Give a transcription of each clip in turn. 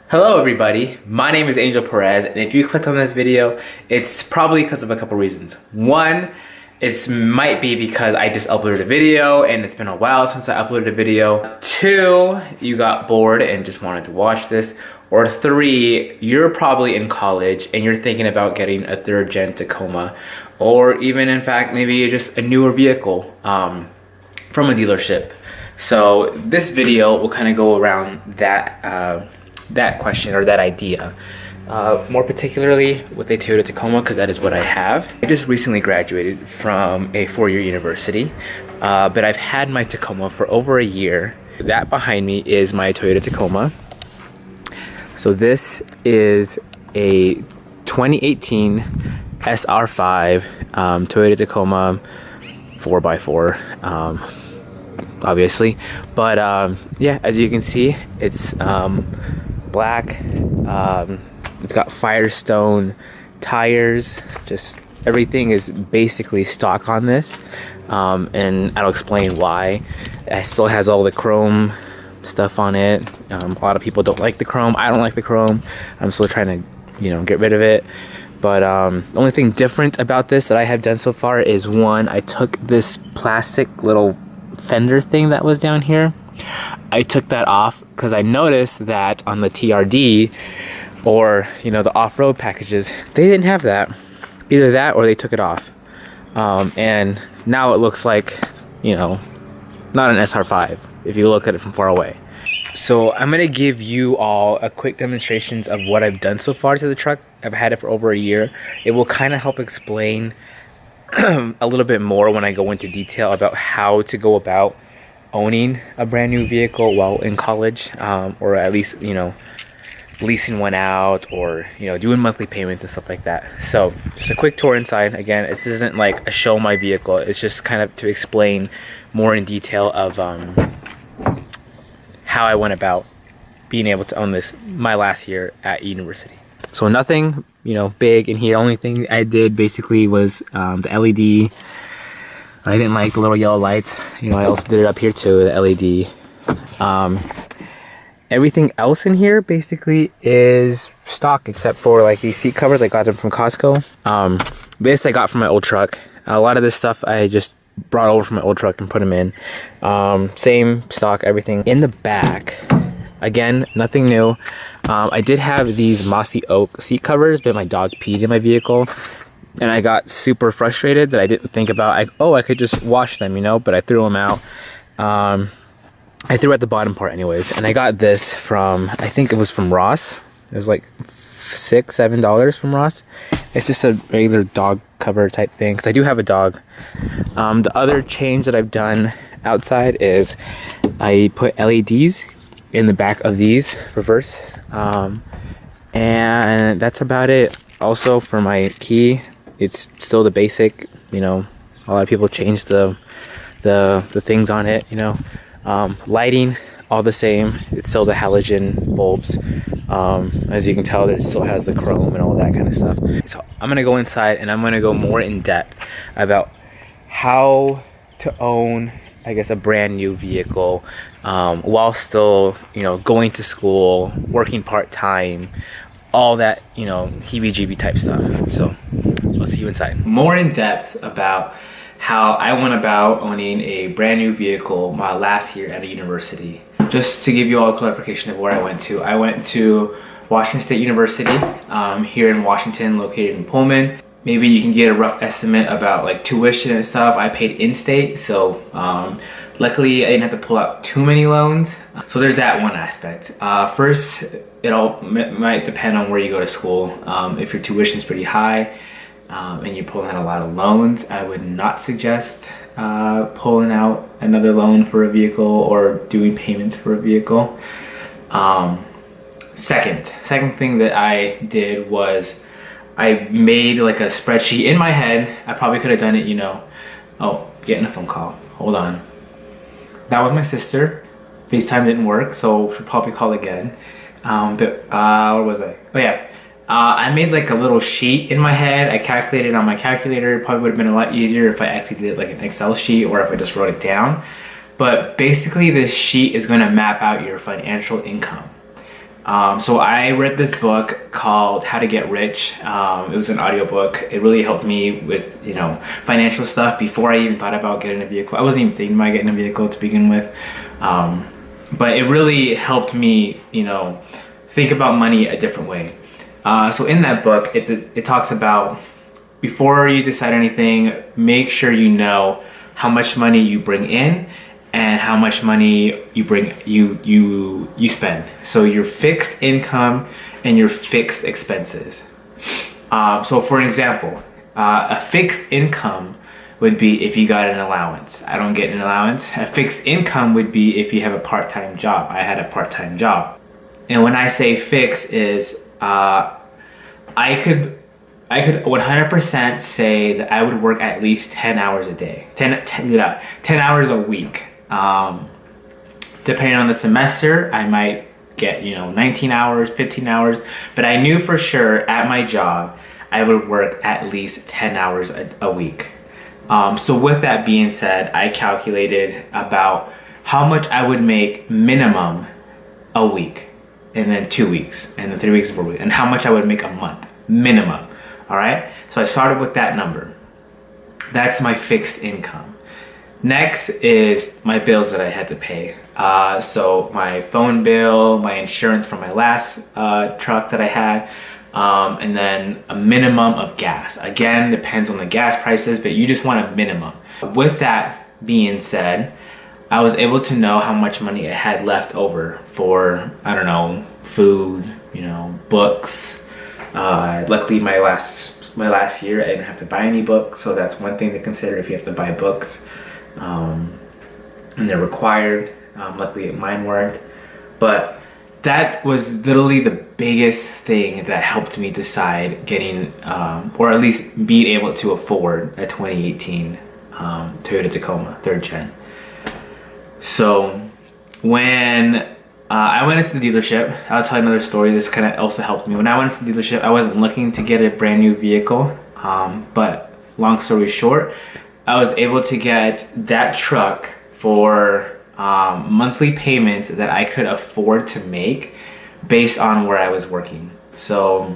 Hello everybody, my name is Angel Perez, and if you clicked on this video, it's probably because of a couple reasons. One, it might be because I just uploaded a video and it's been a while since I uploaded a video. Two, you got bored and just wanted to watch this. Or three, you're probably in college and you're thinking about getting a third gen Tacoma, or even in fact maybe just a newer vehicle from a dealership. So this video will kind of go around that question or that idea. More particularly with a Toyota Tacoma, because that is what I have. I just recently graduated from a four-year university, but I've had my Tacoma for over a year. That behind me is my Toyota Tacoma. So this is a 2018 SR5 Toyota Tacoma 4x4, obviously. But yeah, as you can see, it's black. It's got Firestone tires. Just everything is basically stock on this, and I'll explain why. It still has all the chrome stuff on it. A lot of people don't like the chrome. I don't like the chrome. I'm still trying to, get rid of it. But the only thing different about this that I have done so far is, one, I took this plastic little fender thing that was down here. I took that off because I noticed that on the TRD or the off-road packages, they didn't have that. Either that or they took it off, and now it looks like not an SR5 if you look at it from far away. So I'm gonna give you all a quick demonstrations of what I've done so far to the truck. I've had it for over a year. It will kind of help explain a little bit more when I go into detail about how to go about owning a brand new vehicle while in college, or at least leasing one out, or doing monthly payments and stuff like that. So just a quick tour inside. Again, this isn't like a show my vehicle, it's just kind of to explain more in detail of how I went about being able to own this my last year at university. So nothing big in here. Only thing I did basically was the LED. I didn't like the little yellow lights. I also did it up here too, the LED. Everything else in here basically is stock, except for like these seat covers. I got them from Costco. This I got from my old truck. A lot of this stuff I just brought over from my old truck and put them in. Same stock, everything. In the back, again, nothing new. I did have these mossy oak seat covers, but my dog peed in my vehicle. And I got super frustrated that I didn't think about, I could just wash them, but I threw them out. I threw out the bottom part anyways. And I got this from, I think it was from Ross. It was like $6-7 from Ross. It's just a regular dog cover type thing, because I do have a dog. The other change that I've done outside is I put LEDs in the back of these reverse. And that's about it. Also, for my key, it's still the basic, a lot of people change the things on it, lighting, all the same. It's still the halogen bulbs. As you can tell, it still has the chrome and all that kind of stuff. So I'm gonna go inside and I'm gonna go more in depth about how to own, I guess, a brand new vehicle while still, going to school, working part-time, all that, heebie-jeebie type stuff. So I'll see you inside. More in depth about how I went about owning a brand new vehicle my last year at a university. Just to give you all a clarification of where I went to. I went to Washington State University here in Washington, located in Pullman. Maybe you can get a rough estimate about like tuition and stuff. I paid in-state, so luckily I didn't have to pull out too many loans. So there's that one aspect. First, it all might depend on where you go to school. If your tuition is pretty high and you're pulling out a lot of loans, I would not suggest pulling out another loan for a vehicle or doing payments for a vehicle. Second thing that I did was I made like a spreadsheet in my head. I probably could have done it, oh, getting a phone call. Hold on. That was my sister. FaceTime didn't work, so should probably call again. Where was I? Oh yeah. I made like a little sheet in my head. I calculated on my calculator. It probably would have been a lot easier if I actually did like an Excel sheet or if I just wrote it down. But basically this sheet is going to map out your financial income. So I read this book called How to Get Rich. It was an audiobook. It really helped me with, financial stuff before I even thought about getting a vehicle. I wasn't even thinking about getting a vehicle to begin with. But it really helped me, think about money a different way. So in that book, it talks about before you decide anything, make sure you know how much money you bring in and how much money you spend. So your fixed income and your fixed expenses. So for example, a fixed income would be if you got an allowance. I don't get an allowance. A fixed income would be if you have a part-time job. I had a part-time job. And when I say fixed is, I could 100% say that I would work at least 10 hours a day, 10 hours a week. Depending on the semester, I might get, 19 hours, 15 hours, but I knew for sure at my job, I would work at least 10 hours a week. So with that being said, I calculated about how much I would make minimum a week, and then 2 weeks, and then 3 weeks per week, and how much I would make a month, minimum. All right, so I started with that number. That's my fixed income. Next is my bills that I had to pay. So my phone bill, my insurance for my last truck that I had, and then a minimum of gas. Again, depends on the gas prices, but you just want a minimum. With that being said, I was able to know how much money I had left over for, food, books. Luckily my last year I didn't have to buy any books, so that's one thing to consider if you have to buy books, and they're required. Luckily mine weren't, but that was literally the biggest thing that helped me decide getting, or at least being able to afford a 2018 Toyota Tacoma 3rd gen. So when I went into the dealership, I'll tell you another story. This kind of also helped me. When I went into the dealership, I wasn't looking to get a brand new vehicle, but long story short, I was able to get that truck for monthly payments that I could afford to make based on where I was working. So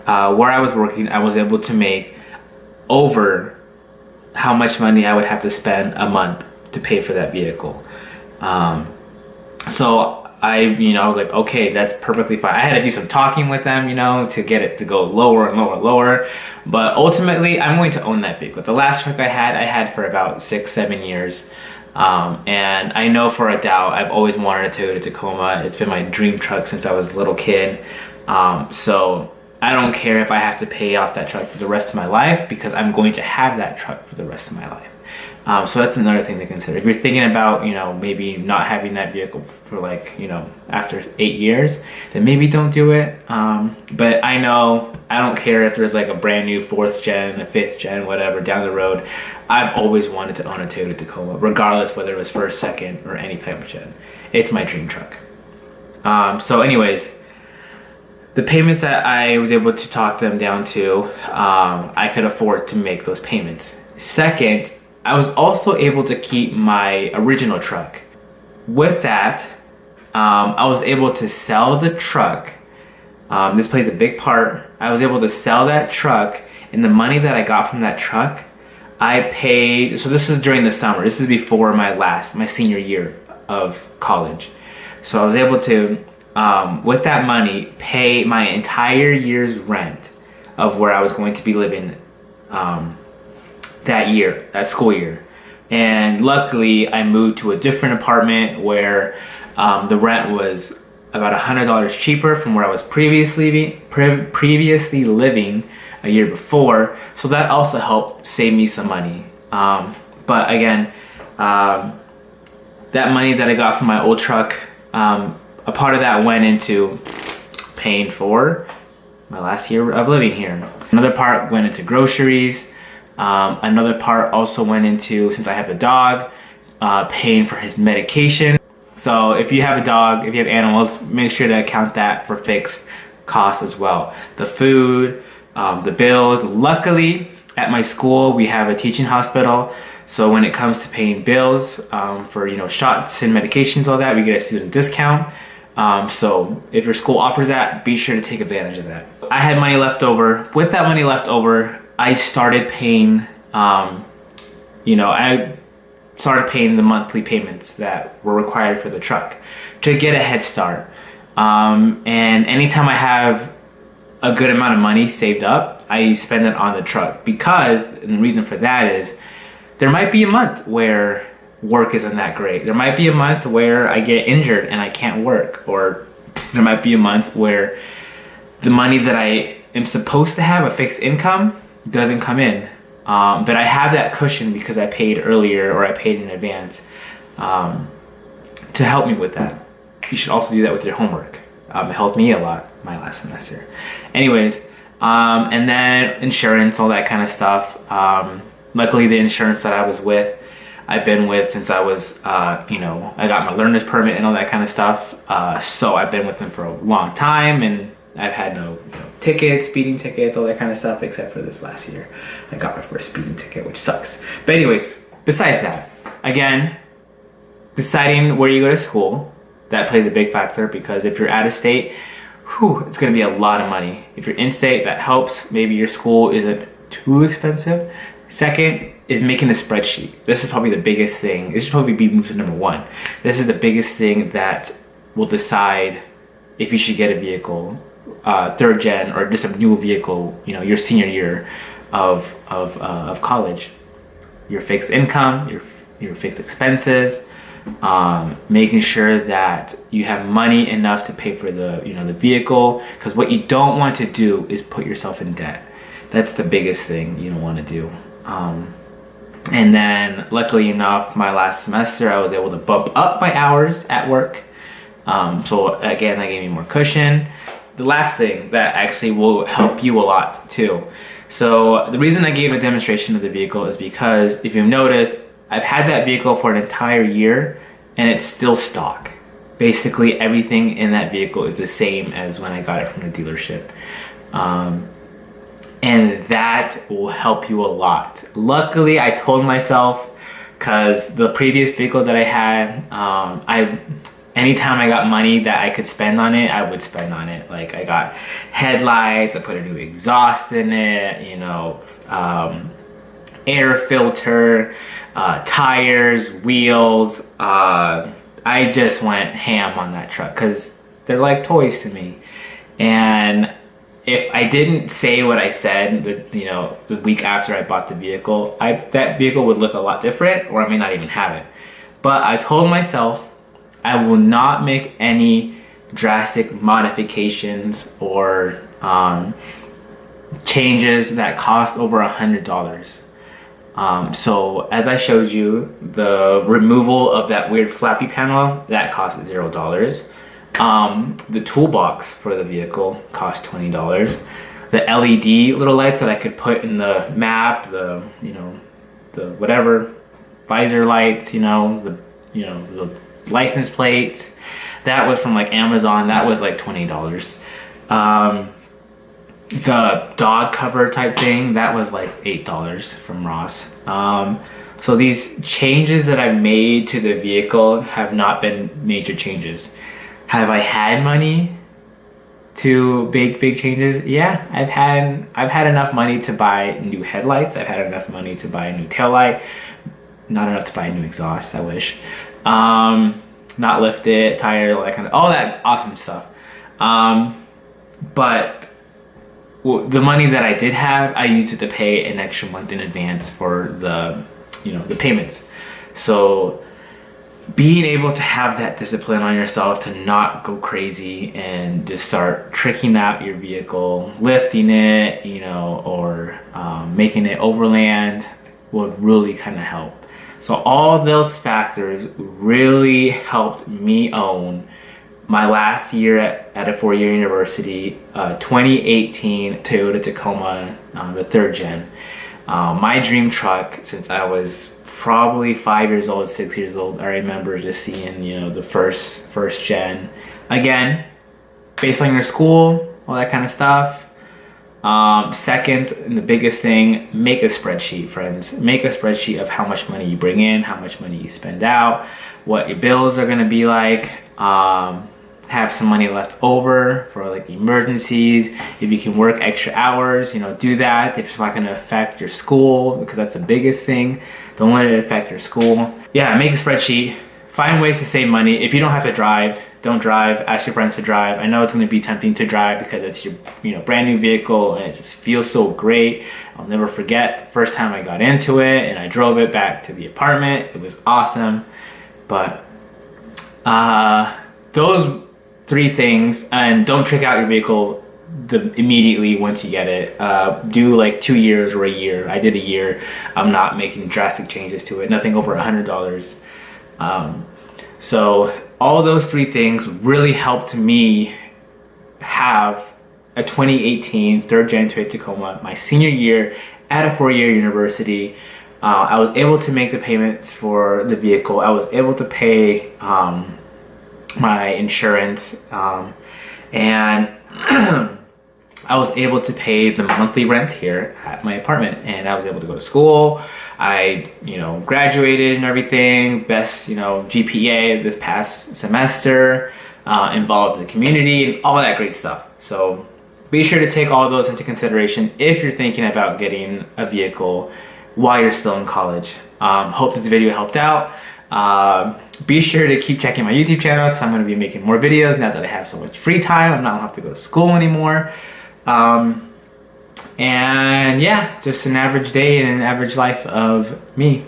where I was working, I was able to make over how much money I would have to spend a month to pay for that vehicle. So I was like, okay, that's perfectly fine. I had to do some talking with them, to get it to go lower and lower and lower. But ultimately, I'm going to own that vehicle. The last truck I had for about 6-7 years. And I know for a doubt, I've always wanted a Toyota Tacoma. It's been my dream truck since I was a little kid. So I don't care if I have to pay off that truck for the rest of my life, because I'm going to have that truck for the rest of my life. So that's another thing to consider. If you're thinking about, maybe not having that vehicle for after 8 years, then maybe don't do it. But I know, I don't care if there's like a brand new 4th gen, a 5th gen, whatever, down the road. I've always wanted to own a Toyota Tacoma, regardless whether it was 1st, 2nd, or any type of gen. It's my dream truck. So anyways, the payments that I was able to talk them down to, I could afford to make those payments. Second, I was also able to keep my original truck. With that, I was able to sell the truck. This plays a big part. I was able to sell that truck, and the money that I got from that truck, I paid. So this is during the summer. This is before my senior year of college. So I was able to, with that money, pay my entire year's rent of where I was going to be living that school year. And luckily I moved to a different apartment where the rent was about $100 cheaper from where I was previously living a year before. So that also helped save me some money. But again, that money that I got from my old truck, a part of that went into paying for my last year of living here. Another part went into groceries. Another part also went into, since I have a dog, paying for his medication. So if you have a dog, if you have animals, make sure to account that for fixed costs as well. The food, the bills. Luckily, at my school, we have a teaching hospital. So when it comes to paying bills for shots and medications, all that, we get a student discount. So if your school offers that, be sure to take advantage of that. I had money left over. With that money left over, I started paying, I started paying the monthly payments that were required for the truck to get a head start. And anytime I have a good amount of money saved up, I spend it on the truck, because, and the reason for that is, there might be a month where work isn't that great. There might be a month where I get injured and I can't work, or there might be a month where the money that I am supposed to have, a fixed income, doesn't come in. But I have that cushion because I paid earlier, or I paid in advance, to help me with that. You should also do that with your homework. It helped me a lot my last semester. Anyways, and then insurance, all that kind of stuff. Luckily, the insurance that I was with, I've been with since I was, I got my learner's permit and all that kind of stuff. So I've been with them for a long time, and I've had no tickets, speeding tickets, all that kind of stuff, except for this last year. I got my first speeding ticket, which sucks. But anyways, besides that, again, deciding where you go to school, that plays a big factor, because if you're out of state, it's going to be a lot of money. If you're in state, that helps. Maybe your school isn't too expensive. Second is making a spreadsheet. This is probably the biggest thing. This should probably be move to number one. This is the biggest thing that will decide if you should get a vehicle, third gen, or just a new vehicle, your senior year of college. Your fixed income, your fixed expenses, making sure that you have money enough to pay for the vehicle, because what you don't want to do is put yourself in debt. That's the biggest thing you don't want to do. And then luckily enough, my last semester I was able to bump up my hours at work. So again, that gave me more cushion. The last thing that actually will help you a lot too. So the reason I gave a demonstration of the vehicle is because, if you've noticed, I've had that vehicle for an entire year and it's still stock. Basically everything in that vehicle is the same as when I got it from the dealership. And that will help you a lot. Luckily, I told myself, because the previous vehicle that I had, anytime I got money that I could spend on it, I would spend on it. Like, I got headlights, I put a new exhaust in it, air filter, tires, wheels. I just went ham on that truck because they're like toys to me. And if I didn't say what I said, the week after I bought the vehicle, that vehicle would look a lot different, or I may not even have it. But I told myself I will not make any drastic modifications or changes that cost over $100. So as I showed you, the removal of that weird flappy panel, that cost $0. The toolbox for the vehicle cost $20. The LED little lights that I could put in the map, the whatever visor lights, the license plates, that was from like Amazon. That was like $20. The dog cover type thing, that was like $8 from Ross. So these changes that I've made to the vehicle have not been major changes. Have I had money to big changes? Yeah, I've had enough money to buy new headlights. I've had enough money to buy a new taillight. Not enough to buy a new exhaust, I wish. Not lift it, tire, all that awesome stuff. But the money that I did have, I used it to pay an extra month in advance for the payments. So being able to have that discipline on yourself to not go crazy and just start tricking out your vehicle, lifting it, or making it overland would really kind of help. So all those factors really helped me own my last year at a four-year university, 2018 Toyota Tacoma, the third gen. My dream truck since I was probably 5 years old, 6 years old. I remember just seeing, the first gen. Again, based on your school, all that kind of stuff. Second, and the biggest thing, make a spreadsheet, friends. Make a spreadsheet of how much money you bring in, how much money you spend out, what your bills are gonna be like. have some money left over for like emergencies. If you can work extra hours, you know, do that. If it's not going to affect your school, because that's the biggest thing. Don't let it affect your school. Yeah, make a spreadsheet. Find ways to save money. If you don't have to drive, don't drive. Ask your friends to drive. I know it's going to be tempting to drive because it's your, you know, brand new vehicle and it just feels so great. I'll never forget the first time I got into it and I drove it back to the apartment. It was awesome. But those 3 things, and don't trick out your vehicle immediately once you get it. Do like 2 years or a year. I did a year. I'm not making drastic changes to it. Nothing over $100. So all those 3 things really helped me have a 2018 3rd Gen 2 Tacoma, my senior year at a 4-year university. I was able to make the payments for the vehicle. I was able to pay my insurance, and I was able to pay the monthly rent here at my apartment, and I was able to go to school. I, you know, graduated and everything, best, you know, GPA this past semester, involved in the community and all that great stuff. So be sure to take all those into consideration if you're thinking about getting a vehicle while you're still in college. Hope this video helped out. Be sure to keep checking my YouTube channel because I'm going to be making more videos now that I have so much free time. I'm not going to have to go to school anymore. And yeah, just an average day and an average life of me.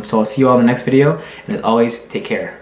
So I'll see you all in the next video, and as always, take care.